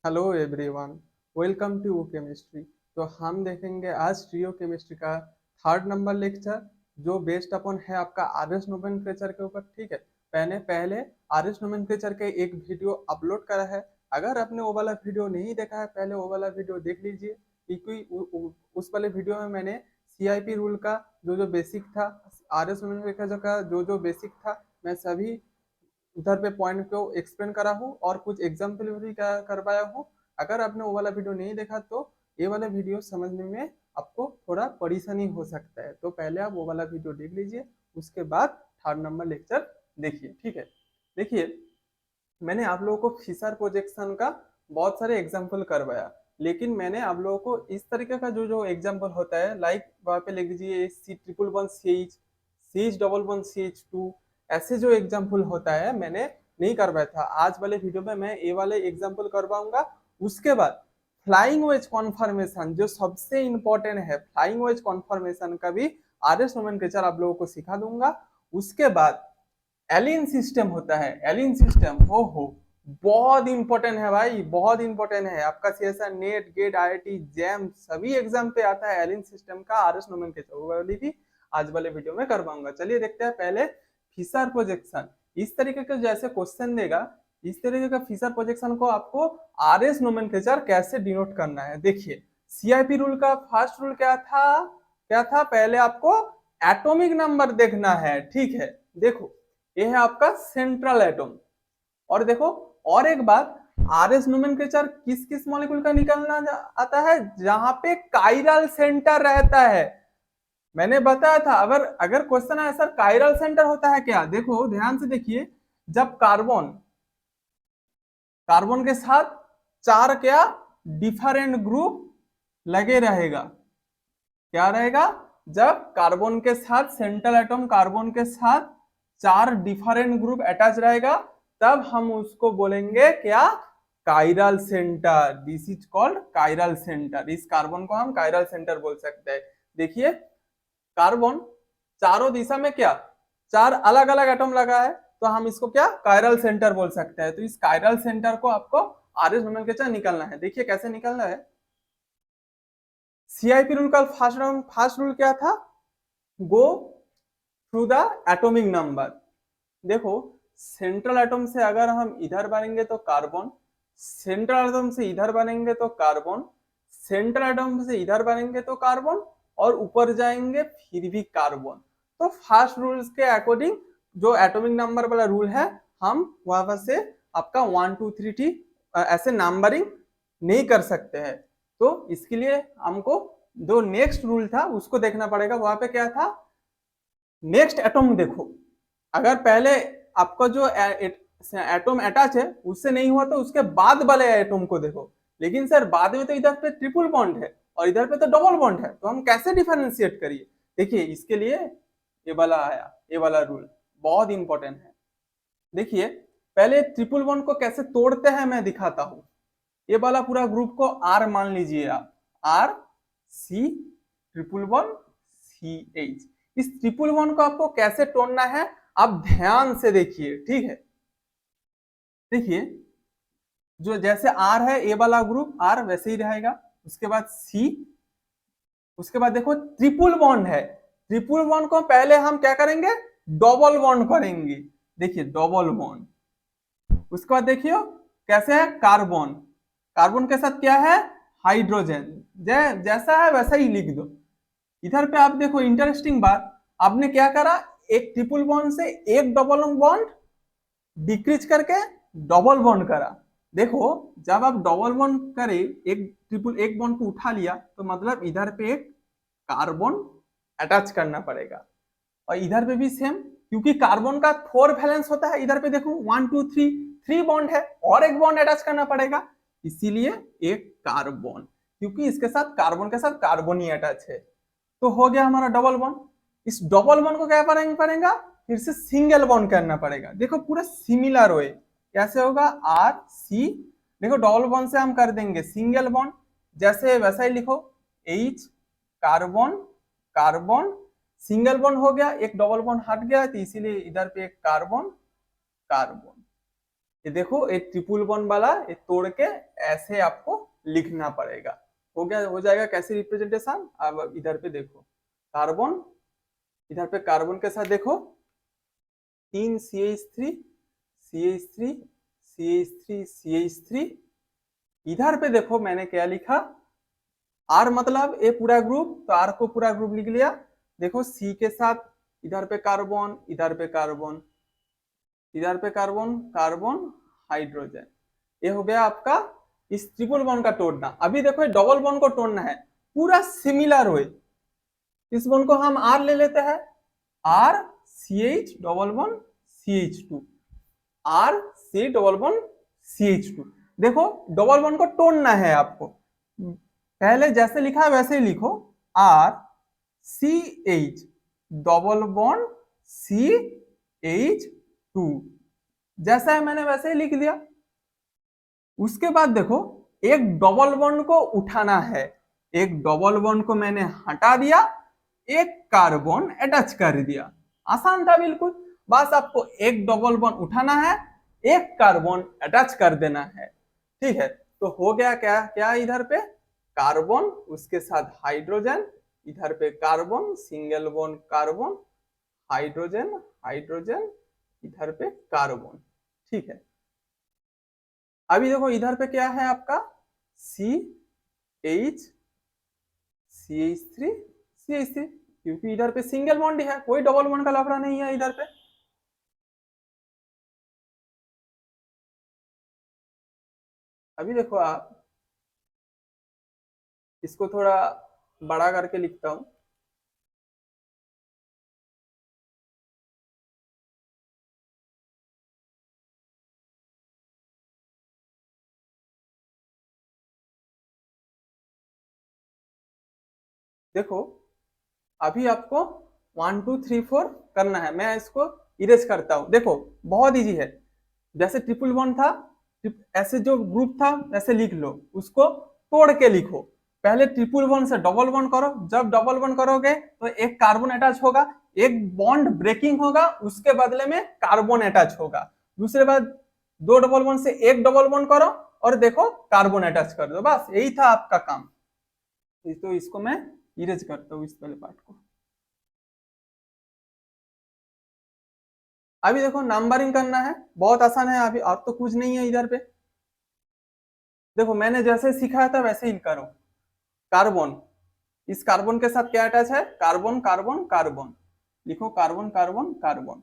Hello everyone, welcome to chemistry. तो हम देखेंगे आज ट्रियो केमिस्ट्री का थर्ड नंबर लेक्चर, जो बेस्ड अपन है आपका आरएस नोमेनक्लेचर के ऊपर। ठीक है, मैंने पहले आरएस नोमेनक्लेचर के एक वीडियो अपलोड करा है। अगर आपने वो वाला वीडियो नहीं देखा है, पहले वो वाला वीडियो देख लीजिए, क्योंकि उस वाले वीडियो में मैंने सीआईपी रूल का जो जो बेसिक था, आरएस नोमेनक्लेचर का जो जो बेसिक था, मैं सभी उधर पे पॉइंट को एक्सप्लेन करा हूँ और कुछ एग्जाम्पल भी करवाया हूँ। अगर आपने वो वाला वीडियो नहीं देखा तो ये वाला वीडियो समझने में आपको थोड़ा परेशानी हो सकता है, तो पहले आप वो वाला वीडियो देख लीजिए, उसके बाद थर्ड नंबर लेक्चर देखिए। ठीक है, देखिए, मैंने आप लोगों को फिशर प्रोजेक्शन का बहुत सारे एग्जाम्पल करवाया, लेकिन मैंने आप लोगों को इस तरीके का जो जो एग्जाम्पल होता है, लाइक वहाँ पे लिख दीजिए C triple one C H, C H double one C H two, ऐसे जो एग्जाम्पल होता है मैंने नहीं करवाया था। आज वाले वीडियो में मैं ये वाले एग्जाम्पल करवाऊंगा। उसके बाद फ्लाइंग वेज कॉन्फर्मेशन जो सबसे इंपॉर्टेंट है, फ्लाइंग वेज कॉन्फर्मेशन का भी आरएस नोमेनक्लेचर आप लोगों को सिखा दूंगा। उसके बाद एलियन सिस्टम होता है, एलियन सिस्टम हो बहुत इंपॉर्टेंट है भाई, बहुत इंपॉर्टेंट है। आपका CSIR NET GATE IIT JAM सभी एग्जाम पे आता है एलियन सिस्टम का आरएस नोमेनक्लेचर, वो वाली भी आज वाले वीडियो में करवाऊंगा। चलिए देखते हैं पहले फिशर प्रोजेक्शन। इस तरीके का जैसे क्वेश्चन देगा, इस तरीके का फिशर प्रोजेक्शन को आपको आरएस नोमेनक्लेचर कैसे डिनोट करना है, देखिए। सीआईपी रूल का फर्स्ट रूल क्या था, पहले आपको एटॉमिक नंबर देखना है। ठीक है, देखो, ये है आपका सेंट्रल एटम। और देखो, और एक बात, आरएस नोमेनक्लेचर किस किस मॉलिक्यूल का निकलना आता है, जहां पे काइरल सेंटर रहता है। मैंने बताया था, अगर अगर क्वेश्चन है सर काइरल सेंटर होता है क्या, देखो ध्यान से देखिए, जब कार्बन कार्बन के साथ चार क्या डिफरेंट ग्रुप लगे रहेगा, क्या रहेगा, जब कार्बन के साथ सेंट्रल एटम कार्बन के साथ चार डिफरेंट ग्रुप अटैच रहेगा, तब हम उसको बोलेंगे क्या, chiral centre. This is called chiral centre. इस कार्बन को हम काइरल सेंटर बोल सकते हैं। देखिए, कार्बन चारों दिशा में क्या चार अलग अलग एटम लगा है, तो हम इसको क्या काइरल सेंटर बोल सकते हैं। तो इस काइरल सेंटर को आपको आरएस नोमेनक्लेचर निकालना है। देखिए कैसे निकालना है। सीआईपी रूल का फर्स्ट रूल क्या था, go through the atomic number. देखो, सेंट्रल एटम से अगर हम इधर बनेंगे तो कार्बन, सेंट्रल एटम से इधर बनेंगे तो कार्बन, सेंट्रल एटम से इधर बनेंगे तो कार्बन, और ऊपर जाएंगे फिर भी कार्बन। तो फर्स्ट रूल्स के अकॉर्डिंग जो एटॉमिक नंबर वाला रूल है, हम वहां से आपका 1 2 3 ऐसे नंबरिंग नहीं कर सकते हैं। तो इसके लिए हमको जो नेक्स्ट रूल था उसको देखना पड़ेगा। वहां पे क्या था, नेक्स्ट एटम देखो, अगर पहले आपका जो एटम अटैच है उससे नहीं हुआ तो उसके बाद वाले एटम को देखो। लेकिन सर बाद में तो इधर पे ट्रिपल बॉन्ड है और इधर पे तो डबल बॉन्ड है, तो हम कैसे डिफरेंशिएट करिए। देखिए इसके लिए ये वाला आया, ये वाला रूल बहुत इंपॉर्टेंट है। देखिए, पहले ट्रिपल बॉन्ड को कैसे तोड़ते हैं मैं दिखाता हूं। ये वाला पूरा ग्रुप को आर मान लीजिए आप, R C triple one C H. इस ट्रिपल वन को आपको कैसे तोड़ना है, आप ध्यान से देखिए। ठीक है, देखिए, जो जैसे आर है ए वाला ग्रुप आर वैसे ही रहेगा। उसके बाद सी, उसके बाद देखो ट्रिपल बॉन्ड है, ट्रिपल बॉन्ड को पहले हम क्या करेंगे, डबल बॉन्ड करेंगे। देखिए डबल बॉन्ड, उसके बाद देखिए कैसे है कार्बन, कार्बन के साथ क्या है हाइड्रोजन, जैसा है वैसा ही लिख दो। इधर पे आप देखो इंटरेस्टिंग बात, आपने क्या करा, एक ट्रिपल बॉन्ड से एक डबल बॉन्ड डिक्रीज करके डबल बॉन्ड करा। देखो, जब आप डबल बॉन्ड करे, एक बॉन्ड को उठा लिया, तो मतलब इधर पे एक कार्बन अटैच करना पड़ेगा। और इधर पे भी सेम, क्योंकि कार्बन का 4 वैलेंस होता है। इधर पे देखो 1 2 3 3 बॉन्ड है और एक बॉन्ड अटैच करना पड़ेगा, इसीलिए एक कार्बन, क्योंकि इसके साथ कार्बन के साथ कार्बन ही अटैच है। तो हो गया हमारा डबल बॉन्ड। इस डबल बॉन्ड को क्या पड़ेगा, फिर से सिंगल बॉन्ड करना पड़ेगा। देखो पूरा सिमिलर वे, कैसे होगा, आर सी, देखो डबल बॉन्ड से हम कर देंगे सिंगल बॉन्ड, जैसे वैसा ही लिखो, H carbon carbon, single bond हो गया, एक डबल बॉन्ड हट गया, तो इसीलिए इधर पे एक कार्बन कार्बन। ये देखो ये ट्रिपल बॉन्ड वाला ये तोड़ के ऐसे आपको लिखना पड़ेगा। हो गया, हो जाएगा कैसे रिप्रेजेंटेशन। अब इधर पे देखो कार्बन, इधर पे कार्बन के साथ देखो 3 CH3 CH3 CH3 CH3। इधर पे देखो मैंने क्या लिखा, आर मतलब ए पूरा ग्रुप, तो आर को पूरा ग्रुप लिख लिया। देखो सी के साथ इधर पे कार्बन, इधर पे कार्बन, इधर पे कार्बन कार्बन हाइड्रोजन। ये हो गया आपका इस ट्रिपल बॉन्ड का तोड़ना। अभी देखो डबल बॉन्ड को तोड़ना है पूरा सिमिलर हुए। इस बॉन्ड को हम आर ले लेते हैं, R C H double bond CH2, R C double bond CH2। देखो डबल बॉन्ड को तोड़ना है आपको, पहले जैसे लिखा है वैसे ही लिखो, R C H double bond CH2, जैसा है मैंने वैसे ही लिख दिया। उसके बाद देखो एक डबल बॉन्ड को उठाना है, एक डबल बॉन्ड को मैंने हटा दिया, एक कार्बन अटैच कर दिया। आसान था बिल्कुल, बस आपको एक डबल बॉन्ड उठाना है, एक कार्बन अटैच कर देना है। ठीक है, तो हो गया क्या क्या, इधर पे कार्बन उसके साथ हाइड्रोजन, इधर पे carbon single bond carbon hydrogen hydrogen, इधर पे कार्बन। ठीक है, अभी देखो इधर पे क्या है आपका CH CH3 CH3, क्योंकि इधर पे सिंगल बॉन्ड है, कोई डबल बॉन्ड का लफड़ा नहीं है इधर पे। अभी देखो आप इसको थोड़ा बड़ा करके लिखता हूं। देखो अभी आपको 1 2 3 4 करना है, मैं इसको इरेज करता हूं। देखो बहुत इजी है, जैसे ट्रिपल बॉन्ड था, ऐसे जो ग्रुप था ऐसे लिख लो, उसको तोड़ के लिखो। पहले ट्रिपल बॉन्ड से डबल बॉन्ड करो, जब डबल बॉन्ड करोगे तो एक कार्बन अटैच होगा, एक बॉन्ड ब्रेकिंग होगा, उसके बदले में कार्बन अटैच होगा। दूसरे बार दो डबल बॉन्ड से एक डबल बॉन्ड करो और देखो कार्बन अटैच कर दो, बस यही था आपका काम। तो इसको मैं इरेज करता हूँ इस पहले पार्ट को। अभी देखो नंबरिंग करना है, बहुत आसान है अभी, और तो कुछ नहीं है इधर पे। देखो मैंने जैसे सिखाया था वैसे ही करो। कार्बन, इस कार्बन के साथ क्या अटैच है, कार्बन कार्बन कार्बन, लिखो कार्बन कार्बन कार्बन।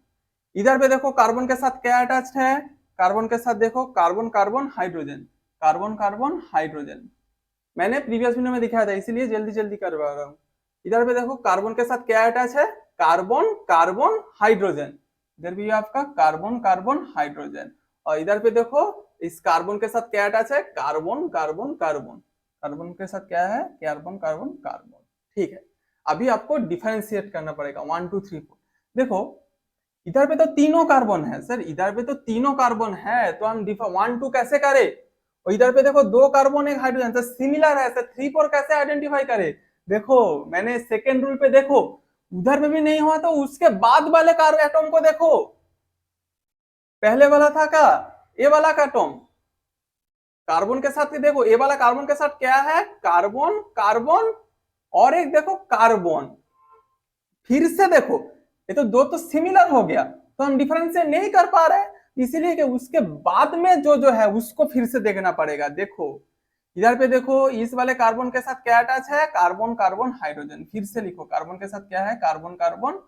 इधर पे देखो कार्बन के साथ क्या अटैच है, कार्बन के साथ देखो carbon carbon hydrogen, carbon carbon hydrogen. मैंने प्रीवियस वीडियो में दिखाया था इसीलिए जल्दी जल्दी करवा रहा हूँ। इधर पे देखो कार्बन के साथ क्या अटैच है, कार्बन कार्बन हाइड्रोजन, इधर भी आपका कार्बन कार्बन हाइड्रोजन। और इधर पे देखो इस कार्बन के साथ क्या अटैच है, कार्बन कार्बन कार्बन, कार्बन के साथ क्या है, कार्बन कार्बन कार्बन। ठीक है, अभी आपको डिफरेंशिएट करना पड़ेगा 1 2 3 4। देखो इधर पे तो तीनों कार्बन है सर, इधर पे तो तीनों कार्बन है, तो हम 1 2 कैसे करें। और इधर पे देखो दो कार्बन एक हाइड्रोजन, तो सिमिलर है सर, 3 4 कैसे आइडेंटिफाई करें। देखो मैंने सेकेंड रूल पे देखो, उधर में भी नहीं हुआ तो उसके बाद वाले कार्बन एटम को देखो, पहले वाला था का ए वाला का एटम, कार्बन के साथ देखो ए वाला कार्बन के साथ क्या है, कार्बन कार्बन, और एक देखो कार्बन, फिर से देखो ये तो दो तो सिमिलर हो गया, तो हम डिफरेंशिएट नहीं कर पा रहे, इसीलिए कि उसके बाद में जो जो है उसको फिर से देखना पड़ेगा। देखो इधर पे देखो इस वाले कार्बन के साथ क्या अटैच है, कार्बन कार्बन हाइड्रोजन, फिर से लिखो कार्बन के साथ क्या है, कार्बन कार्बन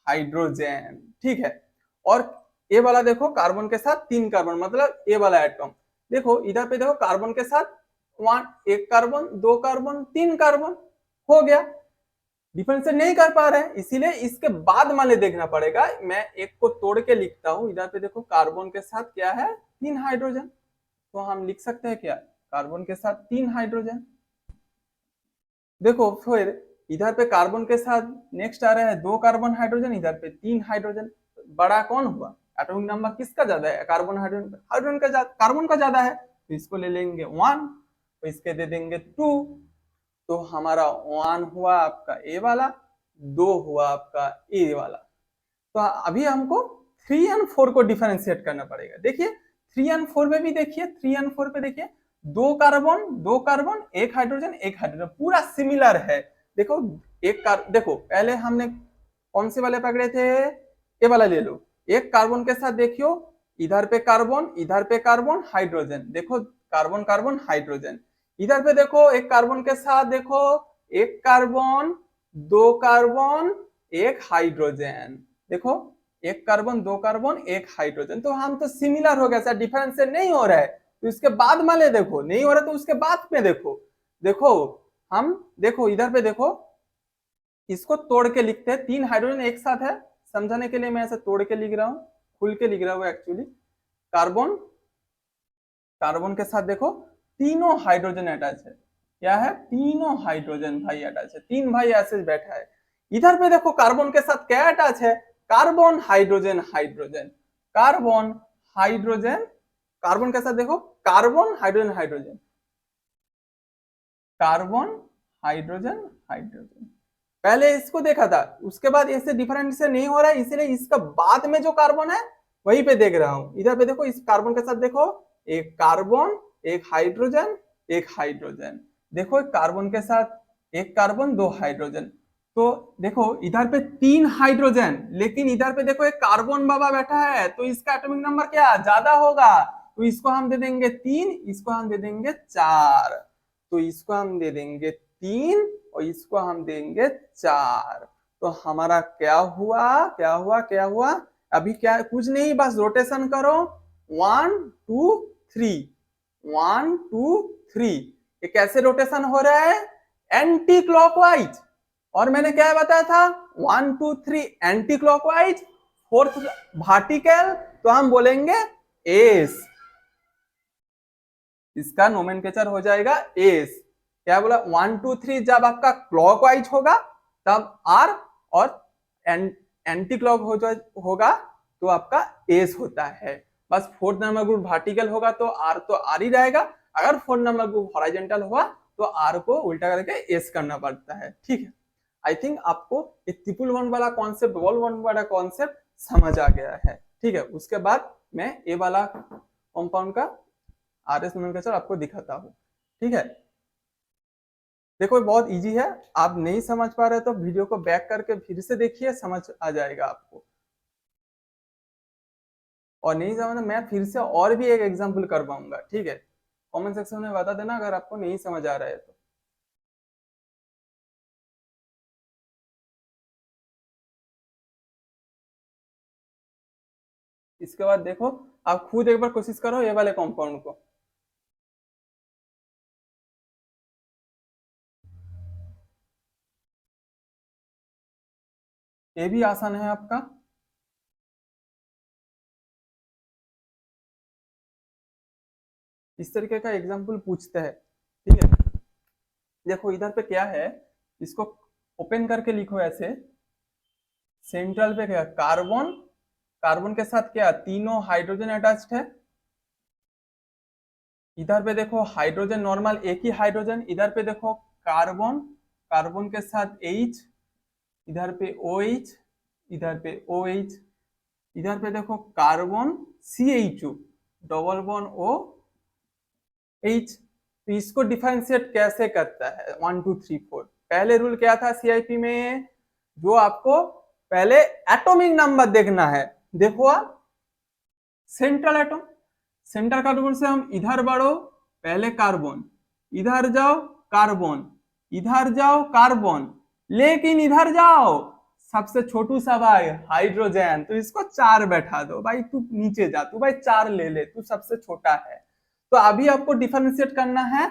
हाइड्रोजन। ठीक है, और ए वाला देखो कार्बन के साथ तीन कार्बन, मतलब ए वाला एटम। देखो इधर पे देखो कार्बन के साथ एक कार्बन दो कार्बन तीन कार्बन, हो गया। डिफरेंशिएट नहीं कर पा रहे हैं इसीलिए इसके बाद माने देखना पड़ेगा। मैं एक को तोड़ के लिखता हूं, इधर पे देखो कार्बन के साथ क्या है, तीन हाइड्रोजन, तो हम लिख सकते हैं क्या, कार्बन के साथ तीन हाइड्रोजन। देखो फिर इधर पे कार्बन के साथ नेक्स्ट आ रहा है दो कार्बन हाइड्रोजन, इधर पे तीन हाइड्रोजन, बड़ा कौन हुआ, एटॉमिक नंबर किसका ज्यादा है, कार्बन हाइड्रोजन, हाइड्रोजन का ज्यादा, कार्बन का ज्यादा है, तो इसको ले लेंगे 1, तो इसके दे देंगे 2, तो हमारा 1 हुआ आपका ए वाला, 2 हुआ आपका ए वाला। तो अभी हमको 3 और 4 को डिफरेंशिएट करना पड़ेगा। देखिए 3 और 4 पे भी देखिए, 3 और 4 पे देखिए, दो कार्बन एक हाइड्रोजन पूरा सिमिलर है। देखो देखो पहले हमने कौन से वाले पकड़े थे, ये वाला ले लो। एक कार्बन के साथ देखियो, इधर पे कार्बन हाइड्रोजन, देखो कार्बन कार्बन हाइड्रोजन। इधर पे देखो एक कार्बन के साथ देखो, एक कार्बन, दो कार्बन, एक हाइड्रोजन, देखो एक कार्बन, दो कार्बन, एक हाइड्रोजन। तो हम तो सिमिलर हो गया सर, डिफरेंस से नहीं हो रहा है। तो इसके बाद वाले देखो, नहीं हो रहा तो उसके बाद में देखो। देखो हम देखो इधर पे देखो, इसको तोड़ के लिखते हैं, 3 हाइड्रोजन एक साथ है, समझाने के लिए मैं ऐसे तोड़ के लिख रहा हूं, खुल के लिख रहा हूं एक्चुअली। कार्बन, कार्बन के साथ देखो तीनों हाइड्रोजन अटैच है, क्या है, तीनों हाइड्रोजन भाई अटैच है, 3 भाई ऐसे बैठा है। इधर पे देखो कार्बन के साथ क्या अटैच है, carbon hydrogen hydrogen, carbon hydrogen, carbon के साथ देखो carbon hydrogen hydrogen, carbon hydrogen hydrogen. पहले इसको देखा था, उसके बाद इससे डिफरेंट से नहीं हो रहा है, इसलिए इसका बाद में जो कार्बन है वहीं पे देख रहा हूं। इधर पे देखो, इस कार्बन के साथ देखो, एक कार्बन, एक हाइड्रोजन, एक हाइड्रोजन, देखो एक कार्बन के साथ एक कार्बन, दो हाइड्रोजन। तो देखो इधर पे 3 हाइड्रोजन, लेकिन इधर पे देखो एक कार्बन बाबा बैठा है, तो इसका एटॉमिक नंबर क्या ज्यादा होगा, तो इसको हम दे देंगे 3, इसको हम दे देंगे 4, तो इसको हम दे देंगे 3 और इसको हम देंगे 4। तो हमारा क्या हुआ, क्या हुआ, क्या हुआ, अभी क्या, कुछ नहीं, बस रोटेशन करो, 1 2 3, 1 2 3। ये कैसे रोटेशन हो रहा है, एंटी क्लॉकवाइज। और मैंने क्या बताया था, 1 2 3 एंटी क्लॉकवाइज, 4th वर्टिकल, तो हम बोलेंगे एस, इसका नोमेनक्लेचर हो जाएगा एस। क्या बोला, 1 2 3 जब आपका क्लॉकवाइज होगा तब आर, और एंटी क्लॉक होगा तो आपका एस होता है। बस 4th नंबर ग्रुप वर्टिकल होगा तो आर ही रहेगा, अगर 4th नंबर ग्रुप हॉरिजॉन्टल हुआ तो आर को उल्टा करके एस करना पड़ता है। ठीक है, आई थिंक आपको ये ट्रिपल वन वाला कॉन्सेप्ट, डबल वन वाला कॉन्सेप्ट समझ आ गया है। ठीक है, उसके बाद मैं ए वाला कंपाउंड का आरएस नोमेनक्लेचर आपको दिखाता हूँ। ठीक है, देखो बहुत इजी है, आप नहीं समझ पा रहे तो वीडियो को बैक करके फिर से देखिए, समझ आ जाएगा आपको। और नहीं समझ, मैं फिर से और भी एक एग्जांपल करवाऊंगा। ठीक है, कमेंट सेक्शन में बता देना अगर आपको नहीं समझ आ रहा है तो। इसके बाद देखो, आप खुद एक बार कोशिश करो ये वाले कंपाउंड को। ये भी आसान है आपका। इस तरीके का एग्जाम्पल पूछते हैं। ठीक है, देखो इधर पे क्या है, इसको ओपन करके लिखो ऐसे। सेंट्रल पे क्या, कार्बन, कार्बन के साथ क्या, तीनों हाइड्रोजन अटैच्ड है। इधर पे देखो हाइड्रोजन नॉर्मल, एक ही हाइड्रोजन। इधर पे देखो कार्बन, कार्बन के साथ H, इधर पे OH, इधर पे OH। इधर पे देखो carbon CH2 double bond OH। तो इसको डिफरेंशिएट कैसे करता है, 1 2 3 4। पहले रूल क्या था CIP में, जो आपको पहले एटॉमिक नंबर देखना है। देखो आप सेंट्रल एटम, सेंट्रल कार्बन से हम इधर बढ़ो, पहले कार्बन, इधर जाओ कार्बन, इधर जाओ कार्बन, लेकिन इधर जाओ सबसे छोटू सा भाई हाइड्रोजन, तो इसको 4 बैठा दो भाई, तू नीचे जा, तू भाई 4 ले ले, तू सबसे छोटा है। तो अभी आपको डिफरेंशिएट करना है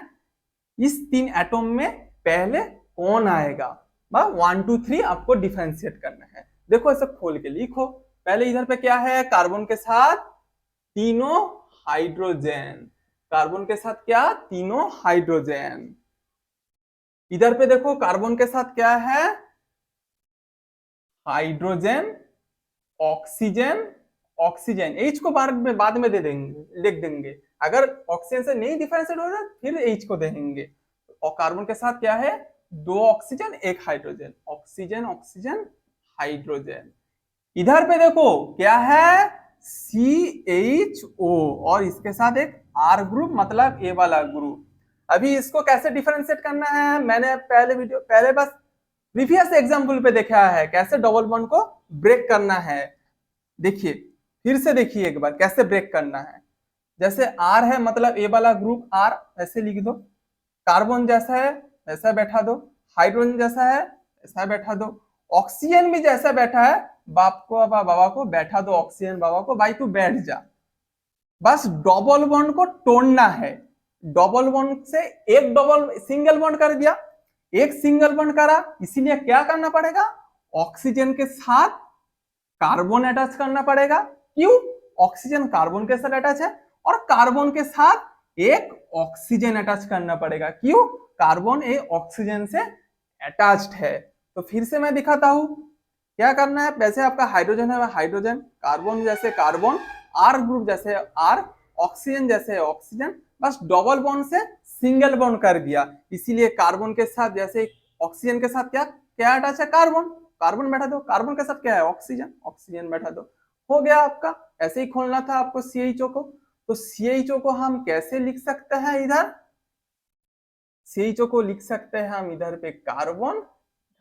इस 3 एटम में, पहले कौन आएगा, 1 2 3 आपको डिफरेंशिएट करना है। देखो ऐसे खोल के लिखो, पहले इधर पे क्या है, कार्बन के साथ तीनों हाइड्रोजन, कार्बन के साथ क्या, तीनों हाइड्रोजन। इधर पे देखो कार्बन के साथ क्या है, हाइड्रोजन, ऑक्सीजन, ऑक्सीजन। H को बाद में दे देंगे, लिख देंगे। अगर ऑक्सीजन से नहीं डिफरेंशिएट हो रहा फिर H को देंगे। और कार्बन के साथ क्या है, 2 oxygen, 1 hydrogen, oxygen, oxygen, hydrogen. इधर पे देखो क्या है, CHO और इसके साथ एक R ग्रुप, मतलब ए वाला ग्रुप। अभी इसको कैसे डिफरेंशिएट करना है, मैंने पहले बस प्रीवियस एग्जाम्पल पे देखा है कैसे डबल बॉन्ड को ब्रेक करना है। देखिए, फिर से देखिए एक बार कैसे ब्रेक करना है। जैसे R है, मतलब ए वाला ग्रुप R ऐसे लिख दो, कार्बन जैसा है वैसा बैठा दो, हाइड्रोजन जैसा है ऐसा बैठा दो, ऑक्सीजन भी जैसा बैठा है, बाप को बाबा को बैठा दो, ऑक्सीजन बाबा को भाई तू बैठ जा। बस डबल बॉन्ड को तोड़ना है। डबल बॉन्ड से एक डबल सिंगल बॉन्ड कर दिया, एक सिंगल बॉन्ड करा, इसीलिए क्या करना पड़ेगा, ऑक्सीजन के साथ कार्बन अटैच करना पड़ेगा। क्यों, ऑक्सीजन कार्बन के साथ अटैच है और कार्बन के साथ एक ऑक्सीजन अटैच करना पड़ेगा। क्यों, कार्बन ए ऑक्सीजन से अटैच्ड है। तो फिर से मैं दिखाता हूं क्या करना है। वैसे आपका हाइड्रोजन है हाइड्रोजन, कार्बन जैसे कार्बन, आर ग्रुप जैसे आर, ऑक्सीजन जैसे ऑक्सीजन, बस डबल बॉन्ड से सिंगल बॉन्ड कर दिया। इसीलिए कार्बन के साथ जैसे ऑक्सीजन के साथ क्या क्या अटैच है, कार्बन, कार्बन बैठा दो, कार्बन के साथ क्या है, ऑक्सीजन, ऑक्सीजन बैठा दो, हो गया आपका। ऐसे ही खोलना था आपको CHO को। तो CHO को हम कैसे लिख सकते हैं, इधर CHO को लिख सकते हैं हम इधर पे कार्बन,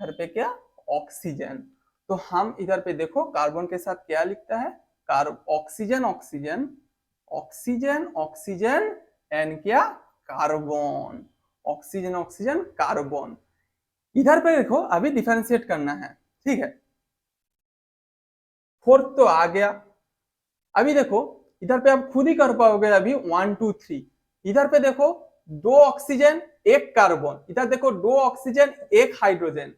इधर पे क्या, ऑक्सीजन। तो हम इधर पे देखो कार्बन के साथ क्या लिखता है, oxygen oxygen oxygen oxygen and क्या, कार्बन, ऑक्सीजन ऑक्सीजन कार्बन। इधर पे देखो अभी डिफरेंशिएट करना है, ठीक है। फोर्थ तो आ गया। अभी देखो इधर पे आप खुद ही कर पाओगे, अभी 1 2 3। इधर पे देखो 2 ऑक्सीजन 1 कार्बन, इधर देखो 2 ऑक्सीजन 1 हाइड्रोजन।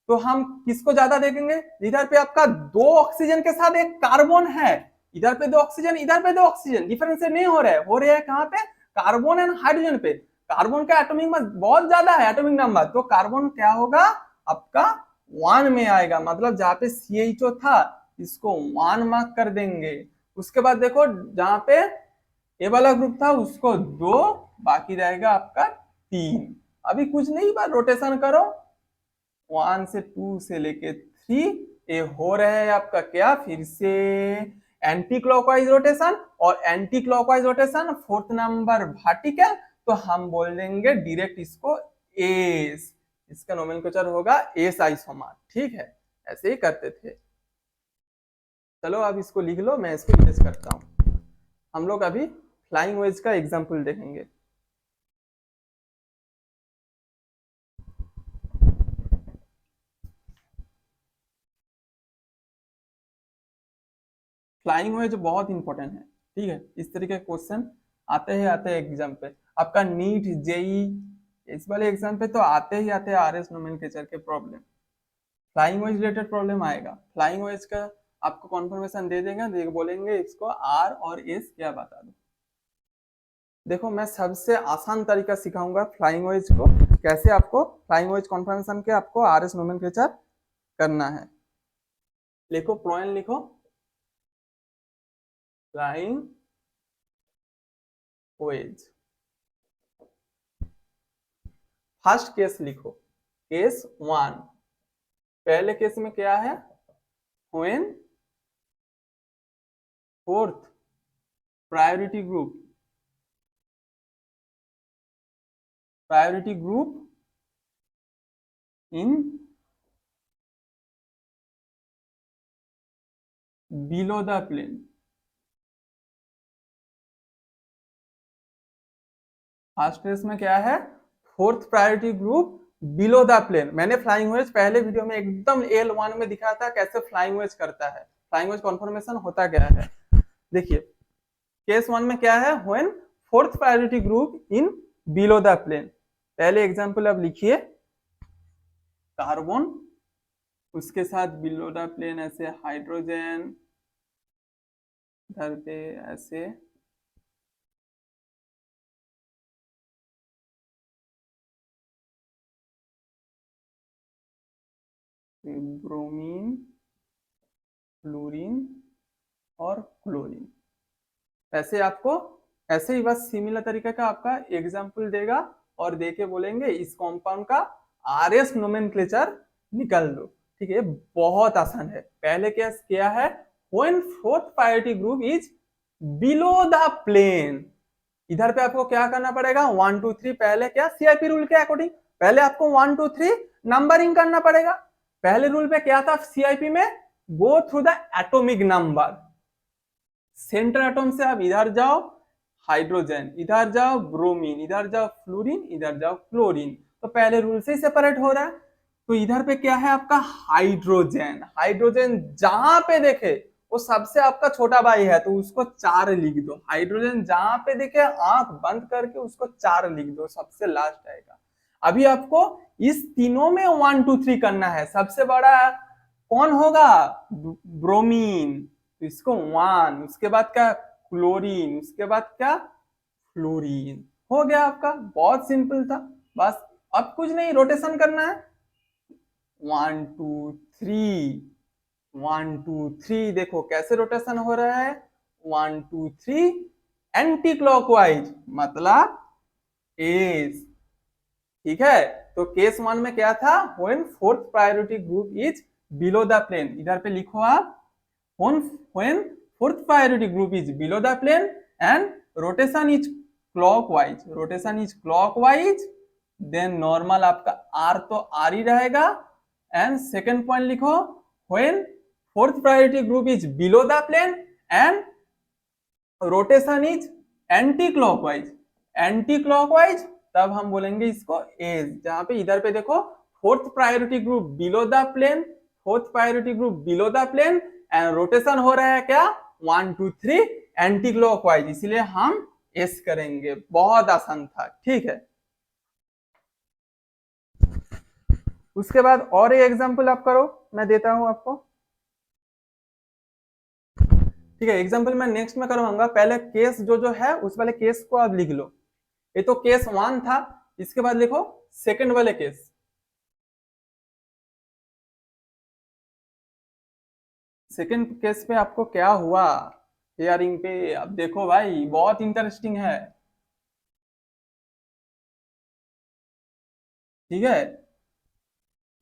तो हम किसको ज्यादा देखेंगे, इधर पे आपका 2 ऑक्सीजन के साथ 1 कार्बन है, इधर पे 2 ऑक्सीजन, इधर पे 2 ऑक्सीजन, डिफरेंशिएट नहीं हो रहा है, हो रहा है कहाँ पे, कार्बन एंड हाइड्रोजन पे। कार्बन का एटॉमिक मास बहुत ज्यादा है, एटॉमिक नंबर, तो कार्बन क्या होगा आपका 1 में आएगा, मतलब जहाँ पे CHO था इसको 1 मार्क कर देंगे। उसके बाद देखो जहां पे ए वाला ग्रुप था उसको 2, बाकी रहेगा आपका 3। अभी कुछ नहीं, बार रोटेशन करो, 1 से 2 से लेके 3, ये हो रहा है आपका क्या, फिर से एंटी क्लॉकवाइज रोटेशन, और anti clockwise rotation fourth number vertical, तो हम बोल देंगे डायरेक्ट इसको एस, इसका नोमेनक्लेचर होगा एस आइसोमर, ठीक है। ऐसे ही करते थे। चलो अब इसको लिख लो, मैं इसको इरेज करता हूं। हम लोग अभी फ्लाइंग वेज का एग्जांपल देखेंगे। फ्लाइंग वेज बहुत इंपॉर्टेंट है, ठीक है। इस तरीके के क्वेश्चन आते हैं एग्जाम पे, आपका नीट जेई इस वाले एग्जाम पे तो आते ही आते हैं RS नोमेनक्लेचर के problem, flying wedge related problem आएगा। फ्लाइंग वेज का आपको कॉन्फर्मेशन दे देगा, बोलेंगे इसको R और S क्या बता दो। देखो मैं सबसे आसान तरीका सिखाऊंगा फ्लाइंग वेज को, कैसे आपको फ्लाइंग वेज कॉन्फर्मेशन के आपको RS नोमेनक्लेचर करना है। लिखो प्लॉइन, लिखो फ्लाइंग वेज। फर्स्ट केस लिखो, केस 1। पहले केस में क्या है, when fourth priority group in below the plane. First case में क्या है, fourth priority group below the plane. मैंने फ्लाइंग वेज पहले वीडियो में एकदम L1 में दिखाया था कैसे फ्लाइंग वेज करता है, फ्लाइंग वेज कॉन्फर्मेशन होता क्या है। देखिए केस 1 में क्या है, when fourth priority group in below the plane. पहले एग्जांपल अब लिखिए, कार्बन, उसके साथ बिलो द प्लेन ऐसे हाइड्रोजन, इधर पे ऐसे ब्रोमीन, फ्लोरीन और क्लोरीन। ऐसे आपको ऐसे ही बस सिमिलर तरीके का आपका एग्जाम्पल देगा और देके बोलेंगे इस कॉम्पाउंड का RS नोमेनक्लेचर निकाल दो, ठीक है। बहुत आसान है। पहले केस क्या है, when fourth priority group is below the plane. इधर पे आपको क्या करना पड़ेगा, 1 2 3, पहले क्या सीआईपी रूल के अकॉर्डिंग पहले आपको 1 2 3 नंबरिंग करना पड़ेगा। पहले रूल पे क्या था सीआईपी में, go through the atomic number. Central atom से आप इधर जाओ हाइड्रोजन, इधर जाओ ब्रोमीन, इधर जाओ फ्लोरीन, इधर जाओ क्लोरीन, तो पहले रूल से ही सेपरेट हो रहा है। तो इधर पे क्या है आपका हाइड्रोजन, हाइड्रोजन जहां पे देखे वो सबसे आपका छोटा भाई है तो उसको 4 लिख दो। हाइड्रोजन जहां पे देखे आंख बंद करके उसको 4 लिख दो, सबसे लास्ट आएगा। अभी आपको इस तीनों में 1 2 3 करना है। सबसे बड़ा कौन होगा, ब्रोमीन, तो इसको 1, उसके बाद क्या क्लोरीन, उसके बाद क्या फ्लोरीन। हो गया आपका, बहुत सिंपल था। बस अब कुछ नहीं, रोटेशन करना है। 1 2 3, 1 2 3, देखो कैसे रोटेशन हो रहा है, 1 2 3 एंटी क्लॉकवाइज, मतलब एस। ठीक है, तो केस 1 में क्या था, when fourth priority group is below the plane, इधर पे लिखो आप when fourth priority group is below the plane and rotation is clockwise, rotation is clockwise, then normal आपका आर तो आर ही रहेगा। एंड सेकेंड पॉइंट लिखो, when fourth priority group is below the plane and rotation is anti clockwise, anti clockwise, तब हम बोलेंगे इसको as. जहां पे इधर पे देखो fourth priority group below the plane, fourth priority group below the plane and rotation हो रहा है क्या 1 2 3 एंटी क्लॉकवाइज, इसलिए हम एस करेंगे। बहुत आसान था, ठीक है। उसके बाद और एक एग्जांपल आप करो, मैं देता हूं आपको। ठीक है, एग्जांपल मैं नेक्स्ट में करवाऊंगा, पहले केस जो जो है उस वाले केस को आप लिख लो। ये तो केस 1 था, इसके बाद लिखो सेकंड वाले केस। सेकंड केस पे आपको क्या हुआ हियरिंग पे, अब देखो भाई बहुत इंटरेस्टिंग है। ठीक है,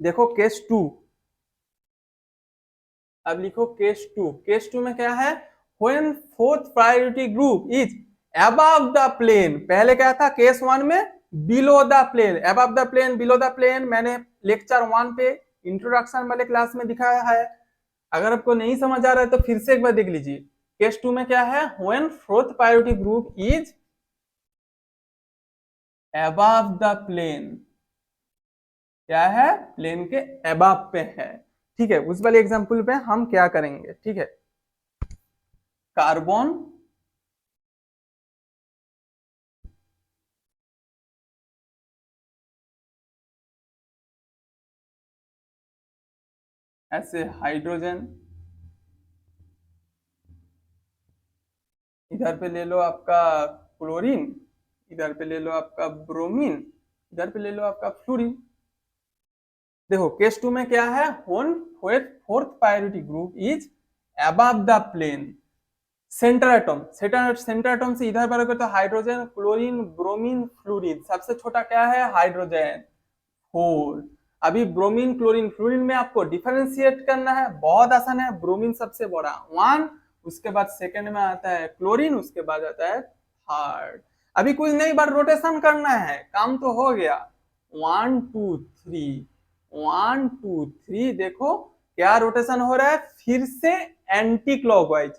देखो केस 2, अब लिखो केस 2। केस 2 में क्या है, when fourth priority group is above the plane, पहले क्या था केस 1 में below the plane, above the plane below the plane, मैंने लेक्चर 1 पे इंट्रोडक्शन वाले क्लास में दिखाया है। अगर आपको नहीं समझ आ रहा है तो फिर से एक बार देख लीजिए। केस 2 में क्या है, when fourth priority group is above the plane, क्या है प्लेन के अबव पे है। ठीक है, उस वाले एग्जांपल पे हम क्या करेंगे, ठीक है, कार्बन ऐसे हाइड्रोजन, इधर पे ले लो आपका क्लोरीन, इधर पे ले लो आपका ब्रोमीन, इधर पे ले लो आपका फ्लोरीन। देखो केस 2 में क्या है, fourth priority group is above the plane, centre atom, centre atom से इधर बढ़ोगे तो हाइड्रोजन, क्लोरीन, ब्रोमीन, फ्लोरीन, सबसे छोटा क्या है हाइड्रोजन 4। अभी ब्रोमीन, क्लोरीन, फ्लोरीन में आपको डिफरेंशिएट करना है, बहुत आसान है। ब्रोमीन सबसे बड़ा 1, उसके बाद सेकंड में आता है क्लोरीन, उसके बाद आता है थर्ड। अभी कुछ नहीं, बार रोटेशन करना है, काम तो हो गया। 1 2 3, 1 2 3, देखो क्या रोटेशन हो रहा है, फिर से एंटी क्लॉकवाइज।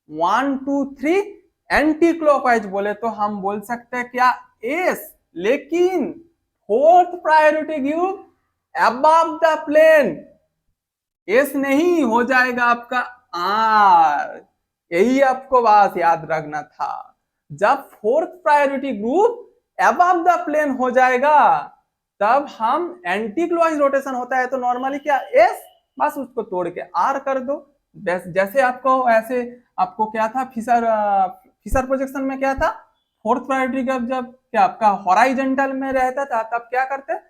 1 2 3 एंटी क्लॉकवाइज बोले तो हम बोल सकते हैं क्या एस, लेकिन fourth priority group above the plane, S नहीं हो जाएगा आपका आर। यही आपको बात याद रखना था, जब fourth priority group above the plane हो जाएगा तब हम एंटी क्लॉकवाइज रोटेशन होता है तो नॉर्मली क्या एस, बस उसको तोड़ के आर कर दो। जैसे आपको ऐसे आपको क्या था फिशर प्रोजेक्शन में क्या था, फोर्थ प्रायोरिटी जब क्या आपका हॉराइजेंटल में रहता था तब क्या करते,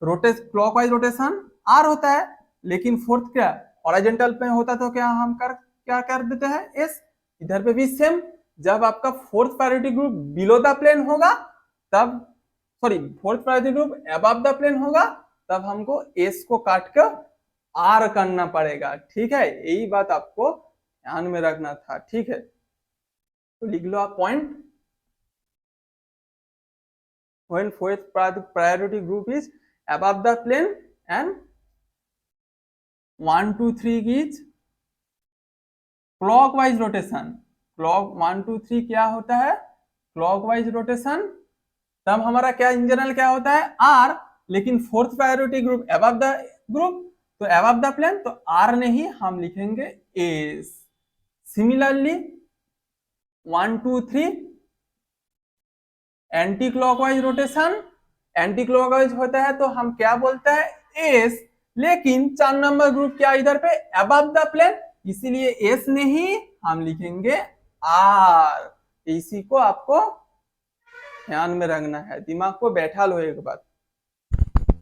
क्लॉकवाइज रोटेशन आर होता है, लेकिन फोर्थ क्या हॉरिजॉन्टल पे होता तो क्या कर देते हैं एस। इधर पे भी सेम, जब आपका fourth priority group below the plane होगा तब, sorry fourth priority group above the plane होगा तब हमको एस को काट कर आर करना पड़ेगा। ठीक है, यही बात आपको ध्यान में रखना था, ठीक है। तो लिख लो आप point, when fourth priority group is above the plane and 1 2 3 is clockwise rotation। Clock 1 2 3 क्या होता है, क्लॉकवाइज रोटेशन। तब हमारा क्या इन जनरल क्या होता है, आर, लेकिन fourth priority group above the group, तो अबव द प्लेन, तो आर नहीं हम लिखेंगे S. Similarly 1 2 3 anti clockwise rotation, anti clockwise होता है तो हम क्या बोलते हैं एस, लेकिन 4 नंबर ग्रुप क्या इधर पे अबव द प्लेन, इसीलिए एस नहीं हम लिखेंगे आर। इसी को आपको ध्यान में रखना है, दिमाग को बैठा लो एक बार।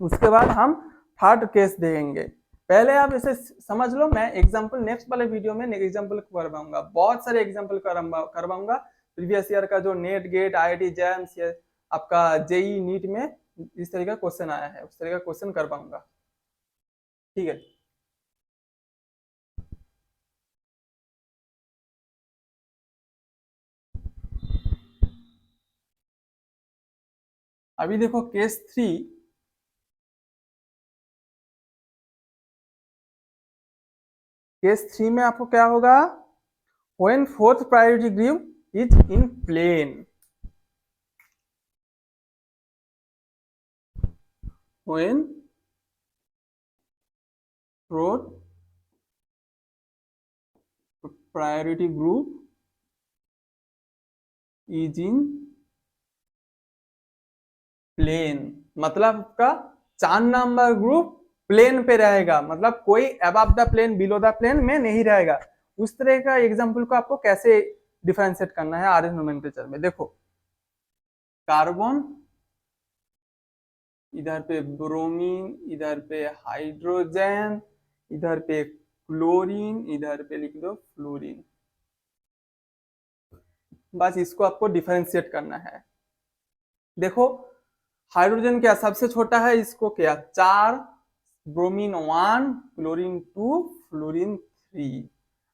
उसके बाद हम थर्ड केस देंगे, पहले आप इसे समझ लो। मैं एग्जांपल नेक्स्ट वाले वीडियो में एग्जांपल करवाऊंगा, बहुत सारे एग्जांपल करवाऊंगा। प्रीवियस ईयर का जो नेट गेट आईआईटी जैम्स या आपका जेई नीट में इस तरह का क्वेश्चन आया है, उस तरह का क्वेश्चन करवाऊंगा, ठीक है। अभी देखो केस 3, केस 3 में आपको क्या होगा, when fourth priority group is in plane, when fourth priority group is in plane, मतलब आपका 4 नंबर ग्रुप प्लेन पे रहेगा, मतलब कोई above the plane below the plane में नहीं रहेगा। उस तरह का एग्जांपल को आपको कैसे डिफरेंशिएट करना है आरएस नोमेनक्लेचर में, देखो कार्बन, इधर पे ब्रोमीन, इधर पे हाइड्रोजन, इधर पे क्लोरीन, इधर पे लिख दो फ्लोरीन। बस इसको आपको डिफरेंशिएट करना है। देखो हाइड्रोजन क्या सबसे छोटा है, इसको क्या 4, ब्रोमीन 1, क्लोरीन 2, फ्लोरीन 3।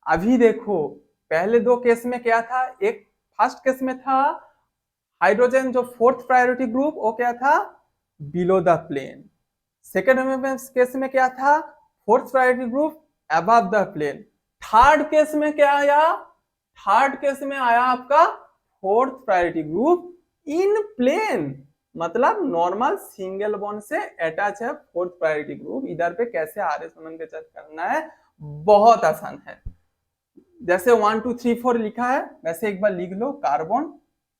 अभी देखो पहले दो केस में क्या था, एक फर्स्ट केस में था हाइड्रोजन जो फोर्थ प्रायोरिटी ग्रुप, वो क्या था below the plane. Second case में क्या था, fourth priority group above the plane. Third case में क्या आया, थर्ड केस में आया आपका fourth priority group in plane, मतलब नॉर्मल सिंगल बॉन्ड से अटैच है फोर्थ प्रायोरिटी ग्रुप। इधर पे कैसे आरएस नोमेनक्लेचर करना है, बहुत आसान है। जैसे 1 2 3 4 लिखा है वैसे एक बार लिख लो। कार्बन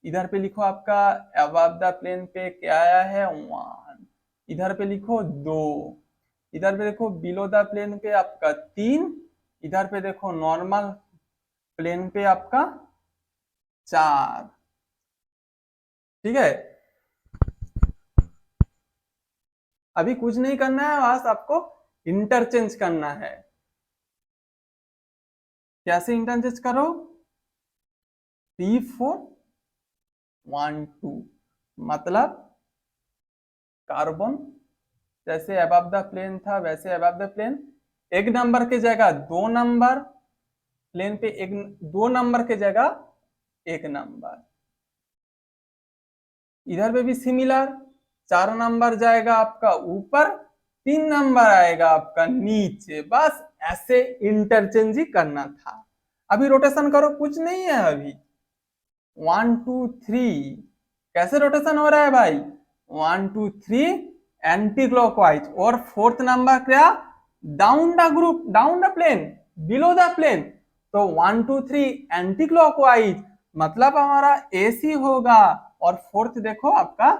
इधर पे लिखो आपका अबव द प्लेन पे क्या आया है 1, इधर पे लिखो 2, इधर पे देखो बिलो द प्लेन पे आपका 3, इधर पे देखो नॉर्मल प्लेन पे आपका 4, ठीक है। अभी कुछ नहीं करना है, बस आपको इंटरचेंज करना है। कैसे इंटरचेंज करो, 3 4 1 2, मतलब कार्बन जैसे अबव द प्लेन था वैसे अबव द प्लेन, एक नंबर की जगह 2 नंबर, प्लेन पे एक 2 नंबर की जगह 1 नंबर। इधर पे भी सिमिलर, 4 नंबर जाएगा आपका ऊपर, 3 नंबर आएगा आपका नीचे। बस ऐसे इंटरचेंज ही करना था। अभी रोटेशन करो, कुछ नहीं है अभी। 1 2 3 कैसे रोटेशन हो रहा है भाई, 1 2 3 एंटी क्लॉकवाइज, और फोर्थ नंबर क्या down the group, down the plane, below the plane, तो 1 2 3 एंटी क्लॉकवाइज, मतलब हमारा एसी होगा, और फोर्थ देखो आपका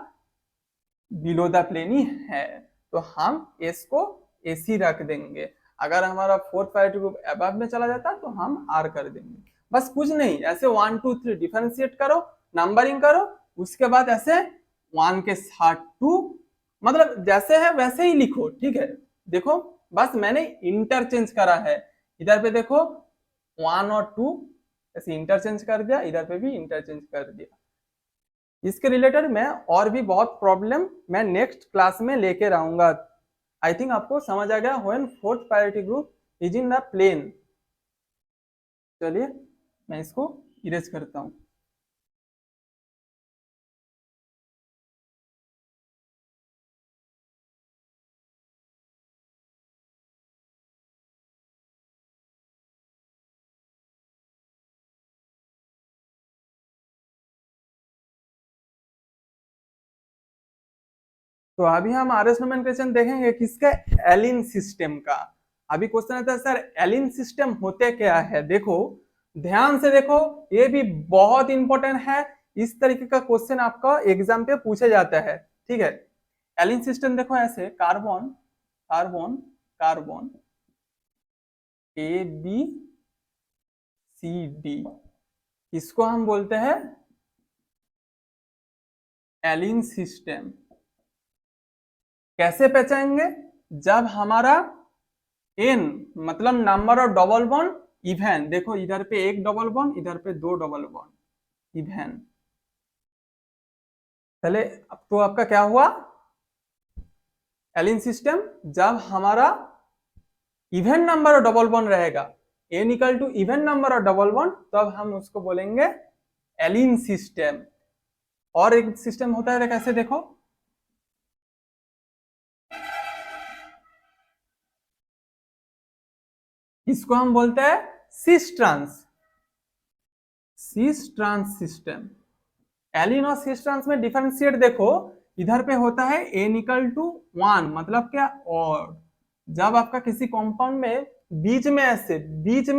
बिलो द प्लेन ही है, तो हम एस को एसी रख देंगे। अगर हमारा फोर्थ प्रायोरिटी ग्रुप अबव में चला जाता तो हम आर कर देंगे। बस कुछ नहीं, ऐसे 1 2 3 डिफरेंशिएट करो, नंबरिंग करो, उसके बाद ऐसे 1 के साथ 2, मतलब जैसे है वैसे ही लिखो, ठीक है। देखो बस मैंने इंटरचेंज करा है, इधर पे देखो 1 और 2 ऐसे इंटरचेंज कर दिया, इधर पे भी इंटरचेंज कर दिया। इसके रिलेटेड मैं और भी बहुत प्रॉब्लम मैं नेक्स्ट क्लास में लेके आऊंगा। आई थिंक आपको समझ आ गया when fourth priority group is in the plane. चलिए मैं इसको इरेज करता हूं। तो अभी हम आर एस नोमेनक्लेचर देखेंगे किसका, एलिन सिस्टम का। अभी क्वेश्चन आता है सर एलिन सिस्टम होते क्या है। देखो ध्यान से देखो, ये भी बहुत इंपॉर्टेंट है। इस तरीके का क्वेश्चन आपका एग्जाम पे पूछा जाता है, ठीक है। एलिन सिस्टम देखो ऐसे, carbon carbon carbon A B C D, इसको हम बोलते हैं एलिन सिस्टम। कैसे पहचानेंगे, जब हमारा एन मतलब number of double bond even, देखो इधर पे एक डबल बॉन्ड, इधर पे दो डबल बॉन्ड इवन। पहले तो आपका क्या हुआ एलिन सिस्टम, जब हमारा even number of double bond रहेगा, N equal to even number of double bond, तब हम उसको बोलेंगे एलिन सिस्टम। और एक सिस्टम होता है कैसे, देखो इसको हम बोलते हैं cis trans, cis trans system. Allene और सिस ट्रांस में डिफरेंशिएट देखो, इधर पे होता है एन इक्वल टू 1, मतलब क्या ऑड। जब आपका किसी कंपाउंड में बीच में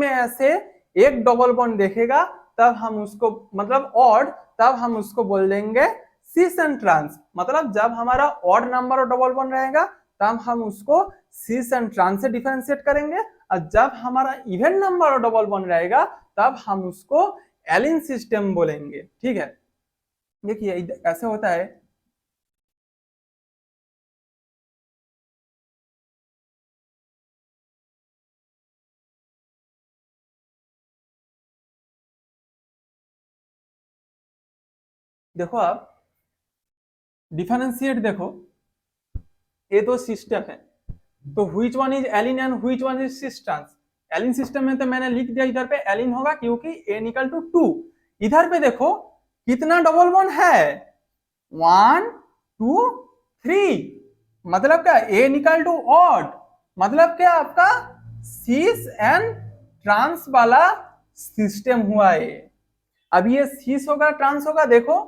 ऐसे एक डबल बॉन्ड देखेगा, तब हम उसको मतलब ऑड, तब हम उसको बोल देंगे सिस एंड ट्रांस। मतलब जब हमारा odd number of double bond रहेगा, तब हम उसको सिस एंड ट्रांस से डिफरेंशिएट करेंगे, और जब हमारा even number of double bond रहेगा, तब हम उसको एलिन सिस्टम बोलेंगे, ठीक है। देखिए ऐसे होता है, देखो आप डिफरेंशिएट देखो, ये दो सिस्टम है, तो which one is allene and which one is cis trans. Allene system में तो मैंने लिख दिया इधर पे एलिन होगा, क्योंकि एन इक्वल टू 2। इधर पे देखो कितना डबल बॉन्ड है, 1 2 3, मतलब क्या एन इक्वल टू ऑड, मतलब क्या आपका सिस एंड ट्रांस वाला सिस्टम हुआ ये। अब ये सिस होगा ट्रांस होगा, देखो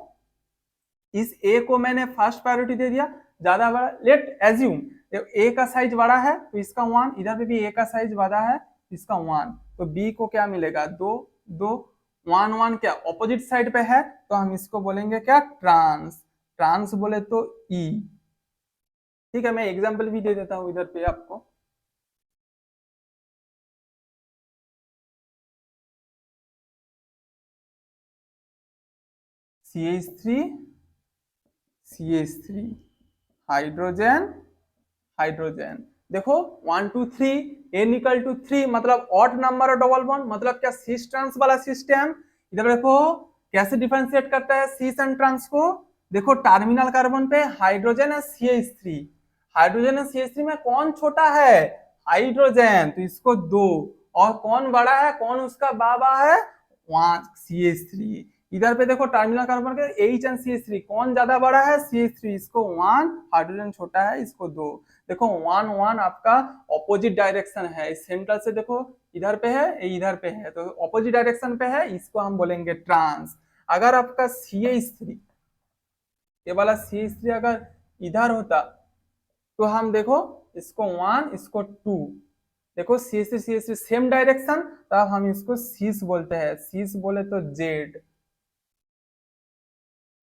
इस ए को मैंने फर्स्ट प्रायोरिटी दे दिया, ज्यादा बड़ा। लेट एज्यूम ए का साइज बड़ा है तो इसका 1, इधर पे भी ए का साइज बड़ा है इसका 1, तो बी को क्या मिलेगा 2 2, 1 1 क्या ऑपोजिट साइड पे है, तो हम इसको बोलेंगे क्या ट्रांस। ट्रांस बोले तो ई, ठीक है। मैं एग्जांपल भी दे देता हूं इधर पे आपको, CH3 CH3 हाइड्रोजन हाइड्रोजन। देखो 1 2 3, एन इक्वल टू 3, मतलब odd number of double bond, मतलब क्या सिस ट्रांस वाला सिस्टम। इधर देखो कैसे डिफरेंशिएट करता है सिस एंड ट्रांस को, देखो टर्मिनल कार्बन पे हाइड्रोजन है CH3, हाइड्रोजन है CH3 में कौन छोटा है हाइड्रोजन, तो इसको 2, और कौन बड़ा है, कौन उसका बाबा है 1 CH3। इधर पे देखो टर्मिनल कार्बन के H एंड CH3 कौन ज्यादा बड़ा है CH3, इसको 1, हाइड्रोजन छोटा है इसको 2। देखो 1 1 आपका ऑपोजिट डायरेक्शन है, सेंट्रल से देखो इधर पे है इधर पे है, तो ऑपोजिट डायरेक्शन पे है, इसको हम बोलेंगे ट्रांस। अगर आपका CH3, ये वाला CH3 अगर इधर होता, तो हम देखो इसको 1 इसको 2, देखो CH3 CH3 सेम डायरेक्शन, तब हम इसको सीस बोलते हैं, सीस बोले तो जेड।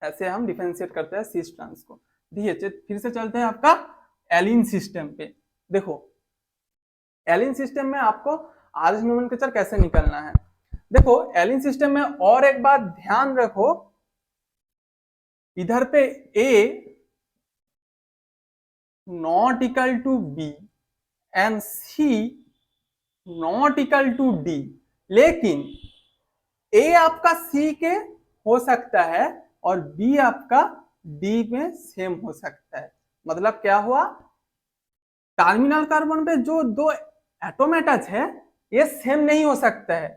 ऐसे हम डिफरेंशिएट करते हैं सिस ट्रांस को। देखिए फिर से चलते हैं आपका एलिन सिस्टम पे। देखो एलिन सिस्टम में आपको आरएस नोमेनक्लेचर कैसे निकलना है। देखो एलिन सिस्टम में और एक बात ध्यान रखो, इधर पे A not equal to B and C not equal to D, लेकिन ए आपका सी के हो सकता है और बी आपका डी में सेम हो सकता है। मतलब क्या हुआ, टर्मिनल कार्बन पे जो दो एटोम अटैच है ये सेम नहीं हो सकता है,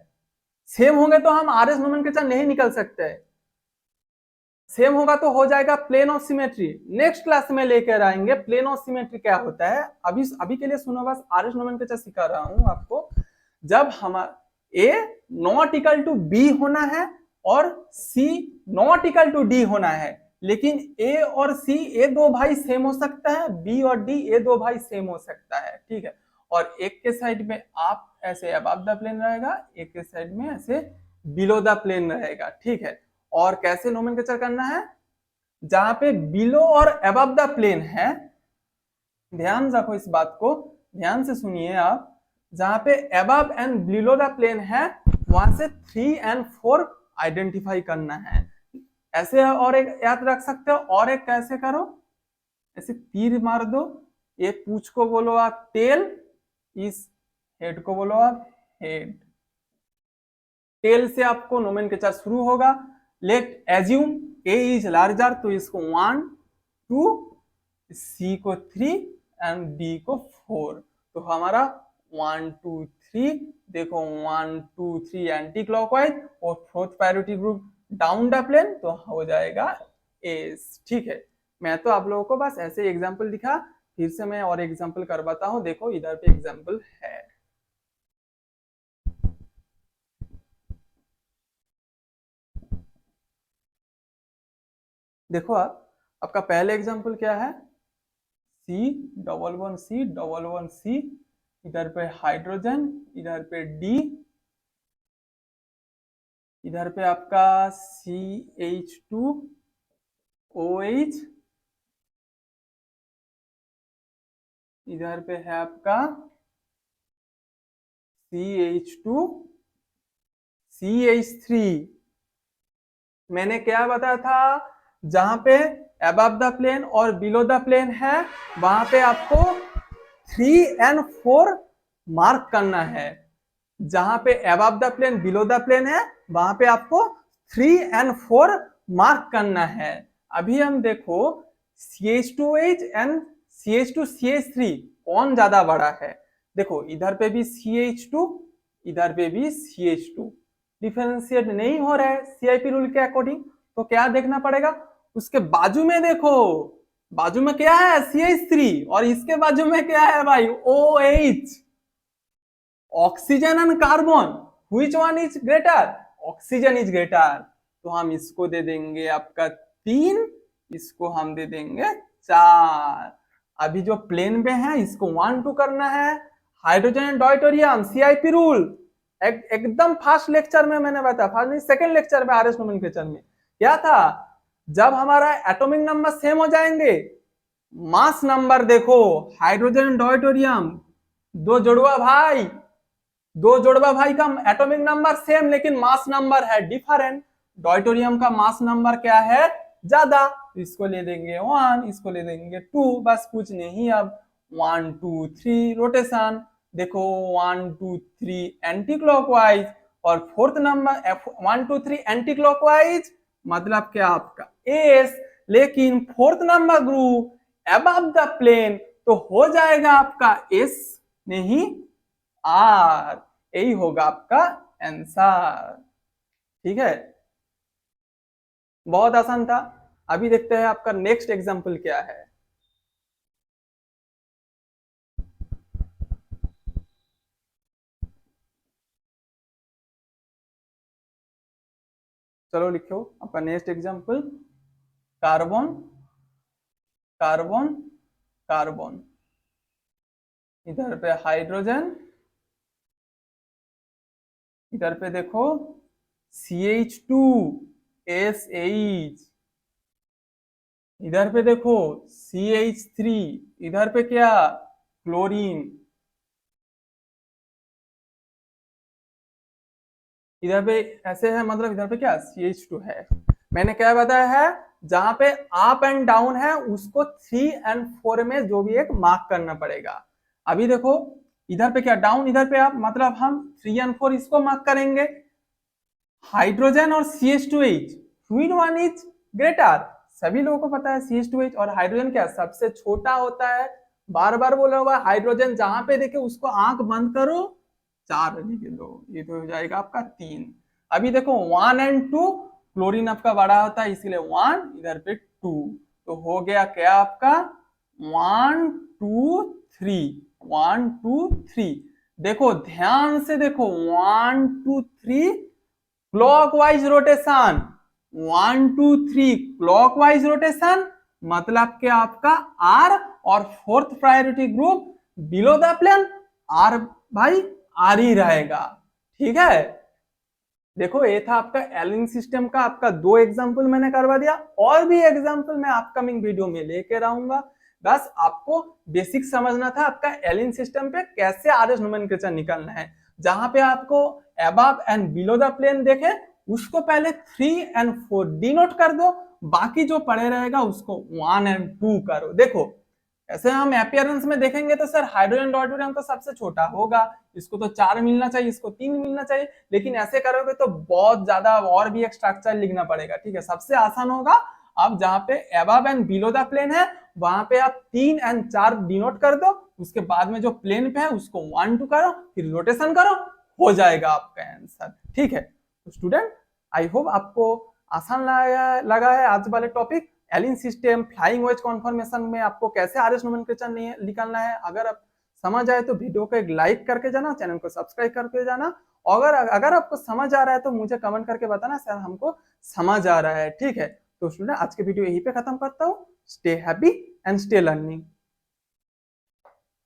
सेम होंगे तो हम आर एस नोमेनक्लेचर नहीं निकल सकते। सेम होगा तो हो जाएगा plane of symmetry. Next class में लेकर आएंगे प्लेन ऑफ सिमेट्री क्या होता है। अभी के लिए सुनो, बस आर एस नोमेनक्लेचर सिखा रहा हूं आपको। जब हमारा ए नॉट इक्वल टू बी होना है और सी नॉट इक्वल टू डी होना है, लेकिन ए और सी ए दो भाई सेम हो सकता है, बी और डी ए दो भाई सेम हो सकता है, ठीक है। और एक के साइड में आप ऐसे अबव द प्लेन रहेगा, एक के साइड में ऐसे बिलो द प्लेन रहेगा, ठीक है। और कैसे नोमेनक्लेचर करना है, जहां पे बिलो और अबव द प्लेन है, ध्यान रखो इस बात को, ध्यान से सुनिए आप, जहां पे above and below the plane है वहां से 3 एंड 4 आइडेंटिफाई करना है। ऐसे और एक याद रख सकते हो, और एक कैसे करो, ऐसे तीर मार दो, ये पूछ को बोलो आप टेल, इस हेड को बोलो आप हेड। टेल से आपको नोमेनक्लेचर शुरू होगा। Late assume A is larger, तो इसको 1 2, सी को 3 एंड डी को 4। तो हमारा 1 2 3, देखो 1 2 3 एंटी क्लॉकवाइज और fourth priority group down the plane, तो हो जाएगा एस, ठीक है। मैं तो आप लोगों को बस ऐसे एग्जांपल दिखा, फिर से मैं और एग्जांपल करवाता हूं। देखो इधर पे एग्जांपल है, देखो आपका पहले एग्जांपल क्या है, C11C, इधर पे हाइड्रोजन, इधर पे D, इधर पे आपका CH2OH, इधर पे है आपका CH2CH3। मैंने क्या बताया था, जहां पे अबव द प्लेन और बिलो द प्लेन है वहां पे आपको 3 एंड 4 मार्क करना है। जहां पे above the plane below the plane है वहां पे आपको 3 एंड 4 मार्क करना है। अभी हम देखो CH2OH एंड CH2CH3 कौन ज्यादा बड़ा है। देखो इधर पे भी CH2, इधर पे भी CH2, डिफरेंशिएट नहीं हो रहा है सीआईपी रूल के अकॉर्डिंग, तो क्या देखना पड़ेगा, उसके बाजू में देखो, बाजू में क्या है CH3 और इसके बाजू में क्या है भाई OH, oxygen and carbon, which one is greater, oxygen is greater. तो हम इसको दे देंगे आपका 3, इसको हम दे देंगे 4। अभी जो प्लेन में है इसको 1 2 करना है। हाइड्रोजन एंड डॉयटोरियम सीआईपी रूल एकदम फास्ट लेक्चर में मैंने बताया, फास्ट नहीं सेकंड लेक्चर में आरएस नोमेनक्लेचर में क्या था, जब हमारा एटॉमिक नंबर सेम हो जाएंगे, मास नंबर देखो, हाइड्रोजन एंड डॉयटोरियम दो जुड़वा भाई, दो जुड़वा भाई का एटॉमिक नंबर सेम लेकिन मास नंबर है डिफरेंट। डॉयटोरियम का मास नंबर क्या है ज्यादा, इसको ले देंगे 1, इसको ले देंगे 2, बस कुछ नहीं। अब 1 2 3 रोटेशन, देखो 1 2 3 एंटी क्लॉकवाइज, और फोर्थ नंबर 1 2 3 एंटी क्लॉकवाइज, मतलब क्या आपका एस, लेकिन fourth number group above the plane, तो हो जाएगा आपका एस नहीं आर, यही होगा आपका आंसर, ठीक है। बहुत आसान था। अभी देखते हैं आपका नेक्स्ट एग्जांपल क्या है। चलो लिखो आपका next example, carbon carbon carbon, इधर पे हाइड्रोजन, इधर पे देखो CH2SH, इधर पे देखो CH3, इधर पे क्या क्लोरीन, इधर पे ऐसे है, मतलब इधर पे क्या CH2 है। मैंने क्या बताया है, जहां पे अप एंड डाउन है उसको 3 एंड 4 में जो भी एक मार्क करना पड़ेगा। अभी देखो इधर पे क्या डाउन, इधर पे अप, मतलब हम 3 एंड 4 इसको मार्क करेंगे। हाइड्रोजन और CH2H, which one is greater, सभी लोगों को पता है CH2H, और हाइड्रोजन क्या सबसे छोटा होता है। बार बार बोला हुआ हाइड्रोजन, जहां पे देखे उसको आंख बंद करो 4 लिख दो, ये तो हो जाएगा आपका 3। अभी देखो 1 एंड 2 क्लोरीन आपका बड़ा होता है, इसीलिए 1 इधर पे 2, तो हो गया क्या आपका 1 2 3, 1 2 3। देखो ध्यान से देखो 1 2 3 क्लॉकवाइज रोटेशन, 1 2 3 क्लॉकवाइज रोटेशन, मतलब कि आपका आर, और fourth priority group below the plane R भाई आर ही रहेगा। ठीक है, देखो ये था आपका एलिन सिस्टम का, आपका 2 एग्जांपल मैंने करवा दिया, और भी एग्जांपल मैं अपकमिंग वीडियो में लेकर आऊंगा। बस आपको बेसिक समझना था आपका एलिन सिस्टम पे कैसे आरएस नोमेनक्लेचर निकालना है। जहां पे आपको above and below the plane देखे उसको पहले 3 एंड 4 डिनोट कर दो, बाकी जो पड़े रहेगा उसको 1 एंड 2 करो। देखो ऐसे हम अपियरेंस में देखेंगे तो सर हाइड्रोजन डॉट्यूरियम तो सबसे छोटा होगा, इसको तो 4 मिलना चाहिए, इसको 3 मिलना चाहिए, लेकिन ऐसे करोगे तो बहुत ज्यादा और भी एक स्ट्रक्चर लिखना पड़ेगा। ठीक है, सबसे आसान होगा आप जहां पे above and below the plane है वहां पे आप 3 एंड 4 डिनोट कर दो, उसके बाद में जो प्लेन पे है उसको 1 2 करो, फिर रोटेशन करो, हो जाएगा आपका आंसर। ठीक है, तो स्टूडेंट आई होप आपको आसान लगा है आज वाले topic allene system flying wedge conformation में आपको कैसे आरएस नोमेनक्लेचर निकालना है। अगर आप समझ आए तो वीडियो को एक लाइक करके जाना, चैनल को सब्सक्राइब करके जाना, और अगर आपको समझ आ रहा है तो मुझे कमेंट करके बताना सर हमको समझ आ रहा है। ठीक है, तो स्टूडेंट आज के वीडियो यहीं पे खत्म करता हूँ। Stay happy and stay learning.